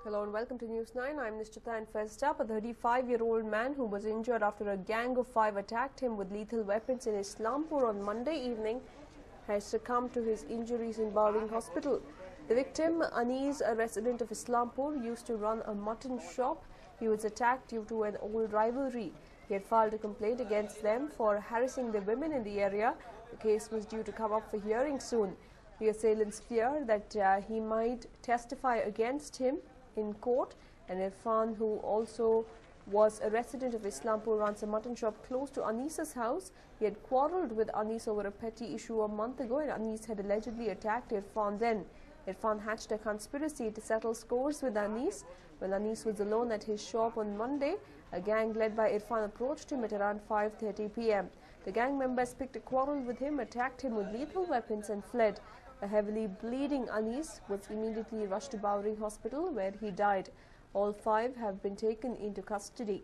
Hello and welcome to News 9. I'm Nishtita, and first up, a 35-year-old man who was injured after a gang of 5 attacked him with lethal weapons in Islampur on Monday evening has succumbed to his injuries in Bowring Hospital. The victim, Anis, a resident of Islampur, used to run a mutton shop. He was attacked due to an old rivalry. He had filed a complaint against them for harassing the women in the area. The case was due to come up for hearing soon. The assailants fear that he might testify against him in court, and Irfan, who also was a resident of Islampur, runs a mutton shop close to Anis's house. He had quarrelled with Anis over a petty issue a month ago, and Anis had allegedly attacked Irfan then. Irfan hatched a conspiracy to settle scores with Anis. When Anis was alone at his shop on Monday, a gang led by Irfan approached him at around 5:30 p.m. The gang members picked a quarrel with him, attacked him with lethal weapons and fled. A heavily bleeding Anis was immediately rushed to Bowring Hospital, where he died. All 5 have been taken into custody.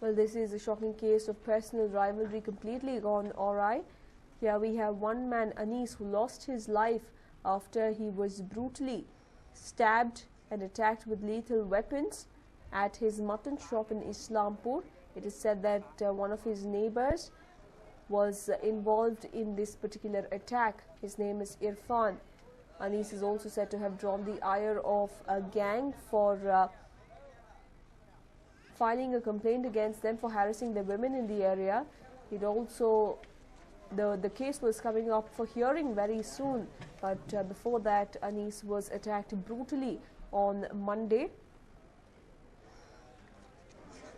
Well, this is a shocking case of personal rivalry completely gone awry. Here we have one man, Anis, who lost his life after he was brutally stabbed and attacked with lethal weapons at his mutton shop in Islampur. It is said that one of his neighbors was involved in this particular attack. His name is Irfan. Anis is also said to have drawn the ire of a gang for filing a complaint against them for harassing the women in the area. It also, the case was coming up for hearing very soon, but before that, Anis was attacked brutally on Monday,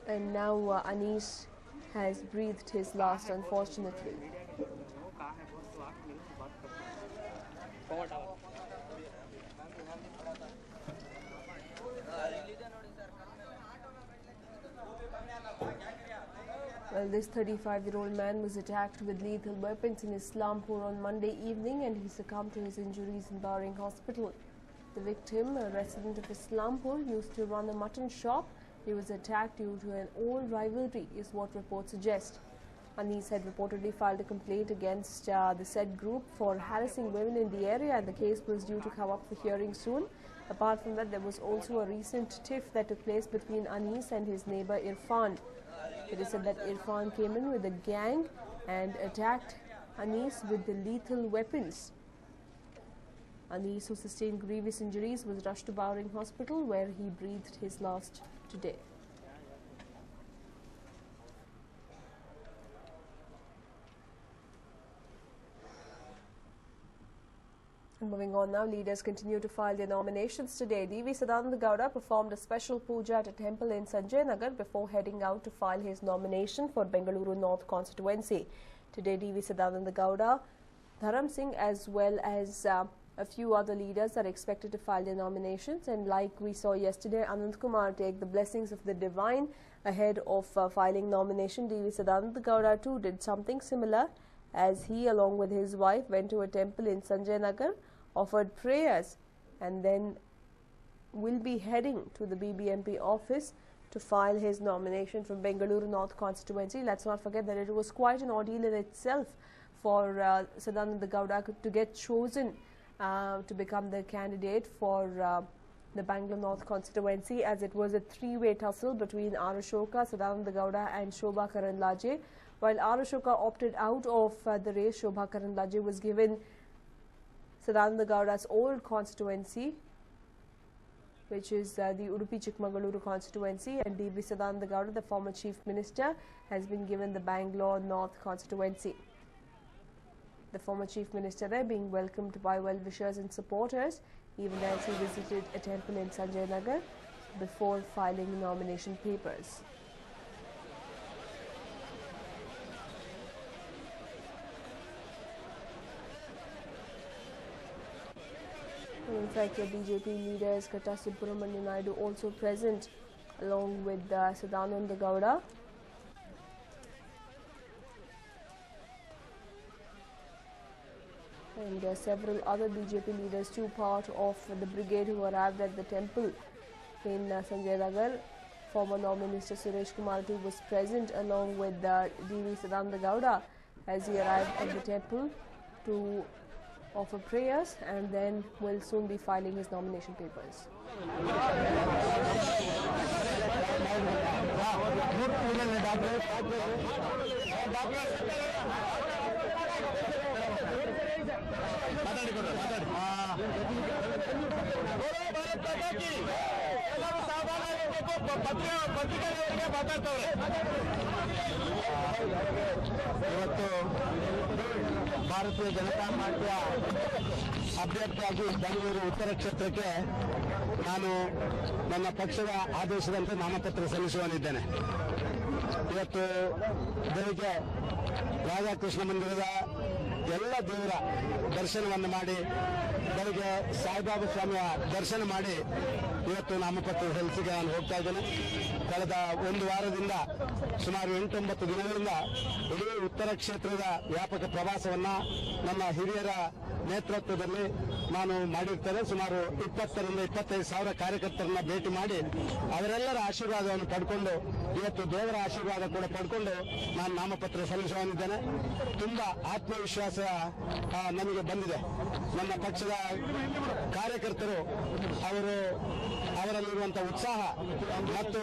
and now Anis has breathed his last, unfortunately. Well, this 35-year-old man was attacked with lethal weapons in Islampur on Monday evening, and he succumbed to his injuries in Bowring Hospital. The victim, a resident of Islampur, used to run a mutton shop. He was attacked due to an old rivalry, is what reports suggest. Anis had reportedly filed a complaint against the said group for harassing women in the area, and the case was due to come up for hearing soon. Apart from that, there was also a recent tiff that took place between Anis and his neighbor Irfan. It is said that Irfan came in with a gang and attacked Anis with the lethal weapons. Anis, who sustained grievous injuries, was rushed to Bowring Hospital, where he breathed his last today. And moving on now, leaders continue to file their nominations today. D.V. Sadananda Gowda performed a special puja at a temple in Sanjay Nagar before heading out to file his nomination for Bengaluru North constituency. Today, D.V. Sadananda Gowda, Dharam Singh, as well as a few other leaders are expected to file their nominations, and like we saw yesterday, Anand Kumar take the blessings of the divine ahead of filing nomination. D.V. Sadananda Gowda too did something similar, as he, along with his wife, went to a temple in Sanjay Nagar, offered prayers, and then will be heading to the BBMP office to file his nomination from Bengaluru North constituency. Let's not forget that it was quite an ordeal in itself for Sadananda Gowda to get chosen to become the candidate for the Bangalore North constituency, as it was a three-way tussle between R. Ashoka, Sadananda Gowda and Shobha Karandlaje. While R. Ashoka opted out of the race, Shobha Karandlaje was given Sadananda Gowda's old constituency, which is the Udupi Chikmagaluru constituency, and D.V. Sadananda Gowda, the former chief minister, has been given the Bangalore North constituency. The former chief minister there being welcomed by well-wishers and supporters, even as he visited a temple in Sanjay Nagar before filing nomination papers. In fact, the BJP leaders Katta Subramanian Naidu also present, along with Sadananda Gowda. And several other BJP leaders too, part of the brigade who arrived at the temple in Sanjay Nagar. Former Law Minister Suresh Kumar too was present, along with D.V. Sadananda Gowda, as he arrived at the temple to offer prayers and then will soon be filing his nomination papers. ಇವತ್ತು ಭಾರತೀಯ ಜನತಾ ಪಾರ್ಟಿಯ ಅಭ್ಯರ್ಥಿಯಾಗಿ ಬೆಂಗಳೂರು ಉತ್ತರ ಕ್ಷೇತ್ರಕ್ಕೆ ನಾನು ನನ್ನ ಪಕ್ಷದ ಆದೇಶದಂತೆ ನಾಮಪತ್ರ ಸಲ್ಲಿಸುವನಿದ್ದೇನೆ. ಇವತ್ತು ಬೆಳಿಗ್ಗೆ ರಾಧಾಕೃಷ್ಣ ಮಂದಿರದ ಎಲ್ಲ ದೇವರ ದರ್ಶನವನ್ನು ಮಾಡಿ ಬೆಳಿಗ್ಗೆ ಸಾಯಿಬಾಬಾ ಸ್ವಾಮಿಯ ದರ್ಶನ ಮಾಡಿ ಇವತ್ತು ನಾಮಪತ್ರ ಸಲ್ಲಿಸಿಗೆ ನಾನು ಹೋಗ್ತಾ ಇದ್ದೇನೆ. ಕಳೆದ ಒಂದು ವಾರದಿಂದ ಸುಮಾರು 8-9 ದಿನಗಳಿಂದ ಇಡೀ ಉತ್ತರ ಕ್ಷೇತ್ರದ ವ್ಯಾಪಕ ಪ್ರವಾಸವನ್ನ ನನ್ನ ಹಿರಿಯರ ನೇತೃತ್ವದಲ್ಲಿ ನಾನು ಮಾಡಿರ್ತೇನೆ. ಸುಮಾರು 20,000-25,000 ಕಾರ್ಯಕರ್ತರನ್ನ ಭೇಟಿ ಮಾಡಿ ಅವರೆಲ್ಲರ ಆಶೀರ್ವಾದವನ್ನು ಪಡ್ಕೊಂಡು ಇವತ್ತು ದೇವರ ಆಶೀರ್ವಾದ ಕೂಡ ಪಡ್ಕೊಂಡು ನಾನು ನಾಮಪತ್ರ ಸಲ್ಲಿಸುವನಿದ್ದೇನೆ. ತುಂಬಾ ಆತ್ಮವಿಶ್ವಾಸ ನಮಗೆ ಬಂದಿದೆ. ನನ್ನ ಪಕ್ಷದ ಕಾರ್ಯಕರ್ತರು ಅವರಲ್ಲಿರುವಂತಹ ಉತ್ಸಾಹ ಮತ್ತು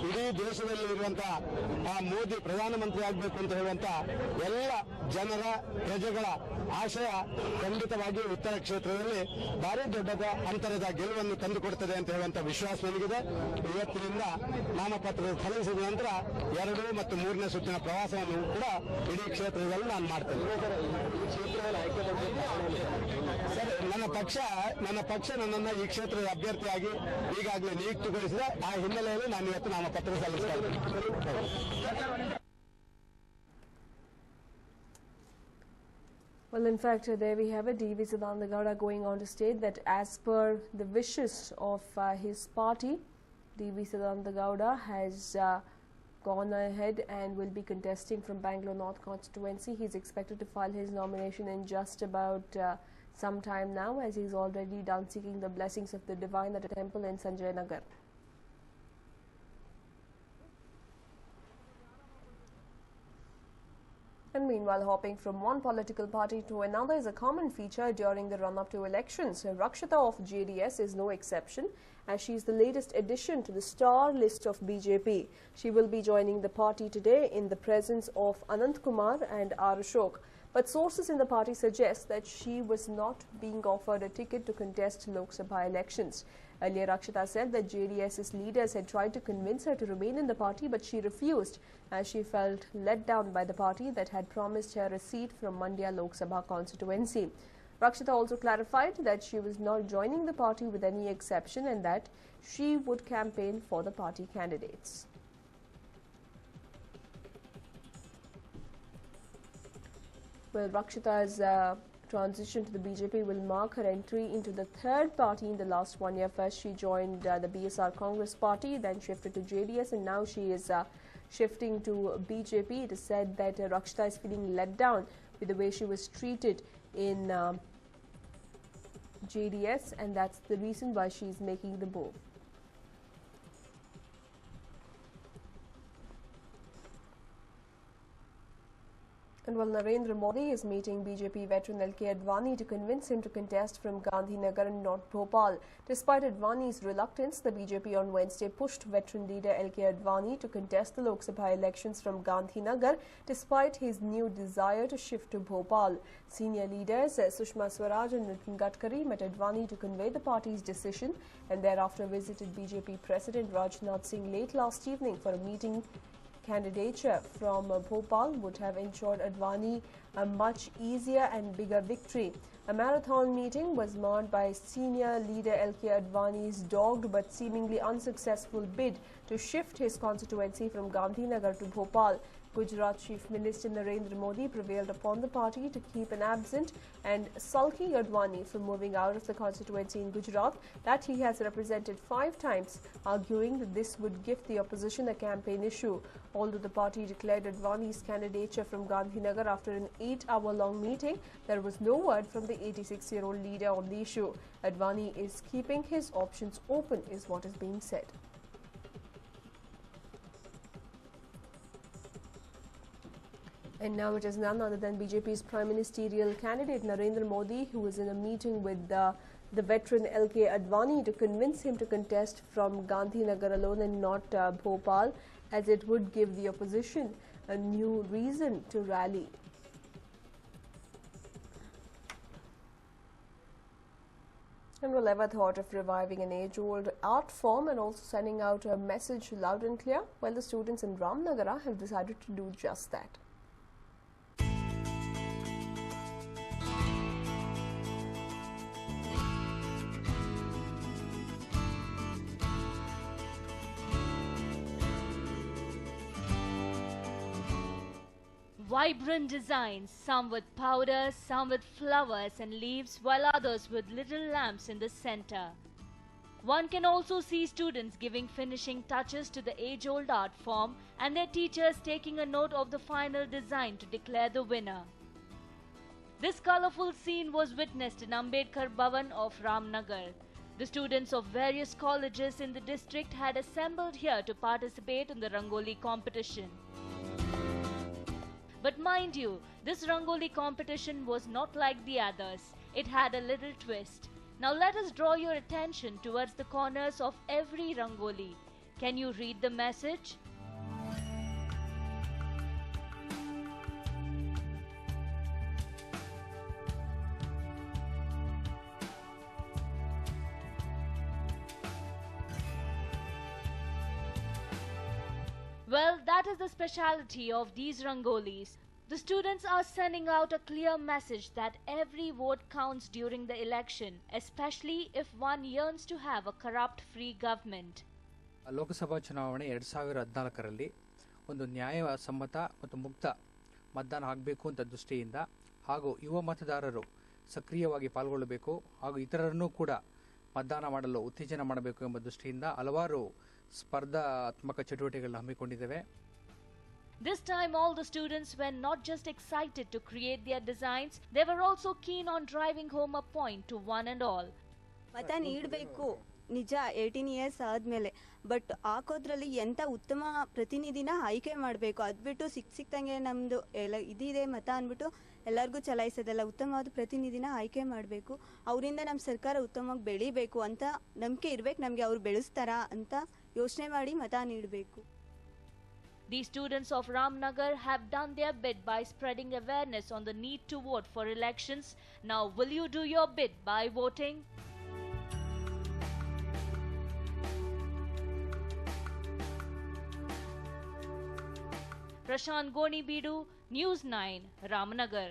ಇಡೀ ದೇಶದಲ್ಲಿ ಇರುವಂತಹ ಮೋದಿ ಪ್ರಧಾನಮಂತ್ರಿ ಆಗಬೇಕು ಅಂತ ಹೇಳುವಂತ ಎಲ್ಲ ಜನರ ಪ್ರಜೆಗಳ ಆಶಯ ಖಂಡಿತವಾಗಿ ಉತ್ತರ ಕ್ಷೇತ್ರದಲ್ಲಿ ಭಾರಿ ದೊಡ್ಡ ಅಂತರದ ಗೆಲುವನ್ನು ತಂದುಕೊಡುತ್ತದೆ ಅಂತ ಹೇಳುವಂತ ವಿಶ್ವಾಸ ನನಗಿದೆ. ಇವತ್ತಿನಿಂದ ನಾಮಪತ್ರ ಸಲ್ಲಿಸಿದ ನಂತರ 2 ಮತ್ತು 3ನೇ ಸುತ್ತಿನ ಪ್ರವಾಸವನ್ನು ಕೂಡ ಇಡೀ ಕ್ಷೇತ್ರದಲ್ಲಿ ನಾನು ಮಾಡ್ತೇನೆ. ನನ್ನ ಪಕ್ಷ ನನ್ನನ್ನು ಈ ಕ್ಷೇತ್ರದ ಅಭ್ಯರ್ಥಿಯಾಗಿ ಈಗಾಗಲೇ ನಿಯುಕ್ತಿಗೊಳಿಸಿದೆ. ಆ ಹಿನ್ನೆಲೆಯಲ್ಲಿ ನಾನು ಇವತ್ತು ನಾಮಪತ್ರ ಸಲ್ಲಿಸ್ತಾ ಇದ್ದೇನೆ. Well, in fact, there we have it. D.V. Sadananda Gowda going on to state that as per the wishes of his party, D.V. Sadananda Gowda has gone ahead and will be contesting from Bangalore North constituency. He is expected to file his nomination in just about some time now, as he is already done seeking the blessings of the divine at a temple in Sanjay Nagar. And meanwhile, hopping from one political party to another is a common feature during the run-up to elections. Rakshita of JDS is no exception, as she is the latest addition to the star list of BJP. She will be joining the party today in the presence of Anant Kumar and R. Ashok. But sources in the party suggest that she was not being offered a ticket to contest Lok Sabha elections. Earlier, Rakshita said that JDS's leaders had tried to convince her to remain in the party, but she refused, as she felt let down by the party that had promised her a seat from Mandya Lok Sabha constituency. Rakshita also clarified that she was not joining the party with any exception and that she would campaign for the party candidates. Well, Rakshita's transition to the BJP will mark her entry into the third party in the last 1 year. First, she joined the BSR Congress party, then shifted to JDS, and now she is shifting to BJP. It is said that Rakshita is feeling let down with the way she was treated in JDS, and that's the reason why she is making the move. And while Narendra Modi is meeting BJP veteran L.K. Advani to convince him to contest from Gandhinagar and not Bhopal. Despite Advani's reluctance, the BJP on Wednesday pushed veteran leader L.K. Advani to contest the Lok Sabha elections from Gandhinagar, despite his new desire to shift to Bhopal. Senior leaders Sushma Swaraj and Nitin Gadkari met Advani to convey the party's decision and thereafter visited BJP President Rajnath Singh late last evening for a meeting. Candidature from Bhopal would have ensured Advani a much easier and bigger victory. A marathon meeting was marred by senior leader L.K. Advani's dogged but seemingly unsuccessful bid to shift his constituency from Gandhinagar to Bhopal. Gujarat Chief Minister Narendra Modi prevailed upon the party to keep an absent and sulky Advani from moving out of the constituency in Gujarat that he has represented 5 times, arguing that this would give the opposition a campaign issue. Although the party declared Advani's candidature from Gandhinagar after an 8-hour-long meeting, there was no word from the 86-year-old leader on the issue. Advani is keeping his options open, is what is being said. And now it is none other than BJP's prime ministerial candidate Narendra Modi, who was in a meeting with the veteran LK Advani to convince him to contest from Gandhinagar alone and not Bhopal, as it would give the opposition a new reason to rally. And will ever thought of reviving an age-old art form and also sending out a message loud and clear? Well, the students in Ramnagara have decided to do just that. Vibrant designs, some with powders, some with flowers and leaves, while others with little lamps in the center. One can also see students giving finishing touches to the age-old art form and their teachers taking a note of the final design to declare the winner. This colorful scene was witnessed in Ambedkar Bhavan of Ramnagar. The students of various colleges in the district had assembled here to participate in the Rangoli competition. But mind you, this Rangoli competition was not like the others. It had a little twist. Now let us draw your attention towards the corners of every Rangoli. Can you read the message? Well, that is the speciality of these Rangolis. The students are sending out a clear message that every vote counts during the election, especially if one yearns to have a corrupt-free government. Lok Sabha ಚುನಾವಣೆ 2014ರಲ್ಲಿ ಒಂದು ನ್ಯಾಯಸಮ್ಮತ ಮತ್ತು ಮುಕ್ತ ಮತದಾನ ಆಗಬೇಕು ಅಂತ ದೃಷ್ಟಿಯಿಂದ ಹಾಗೂ ಯುವ ಮತದಾರರು ಸಕ್ರಿಯವಾಗಿ ಪಾಲ್ಗೊಳ್ಳಬೇಕು ಹಾಗೂ ಇತರರನ್ನು ಕೂಡ ಮತದಾನ ಮಾಡಲು ಉತ್ತೇಜನ ಮಾಡಬೇಕು ಎಂಬ ದೃಷ್ಟಿಯಿಂದ ಹಲವಾರು ಸ್ಪರ್ಧಾತ್ಮಕ ಚಟುವಟಿಕೆಗಳನ್ನು ಹಮ್ಮಿಕೊಂಡಿದ್ದೇವೆ. This time all the students were not just excited to create their designs, they were also keen on driving home a point to one and all. ಮತ ನೀಡಬೇಕು ನಿಜ 18 ಇಯರ್ಸ್ ಆದಮೇಲೆ, ಬಟ್ ಹಾಕೋದ್ರಲ್ಲಿ ಎಂಥ ಉತ್ತಮ ಪ್ರತಿನಿಧಿನ ಆಯ್ಕೆ ಮಾಡಬೇಕು. ಅದು ಬಿಟ್ಟು ಸಿಕ್ತಂಗೆ ನಮ್ಮದು ಎಲ್ಲ ಇದಿದೆ ಮತ ಅಂದ್ಬಿಟ್ಟು ಎಲ್ಲರಿಗೂ ಚಲಾಯಿಸೋದಲ್ಲ. ಉತ್ತಮವಾದ ಪ್ರತಿನಿಧಿನ ಆಯ್ಕೆ ಮಾಡಬೇಕು. ಅವರಿಂದ ನಮ್ಮ ಸರ್ಕಾರ ಉತ್ತಮವಾಗಿ ಬೆಳಿಬೇಕು ಅಂತ ನಂಬಿಕೆ ಇರಬೇಕು. ನಮಗೆ ಅವ್ರು ಬೆಳೆಸ್ತಾರಾ ಅಂತ ಯೋಚನೆ ಮಾಡಿ ಮತ ನೀಡಬೇಕು. These students of Ramnagar have done their bit by spreading awareness on the need to vote for elections. Now, will you do your bit by voting? Prashant Goni Bidu, News 9, Ramnagar.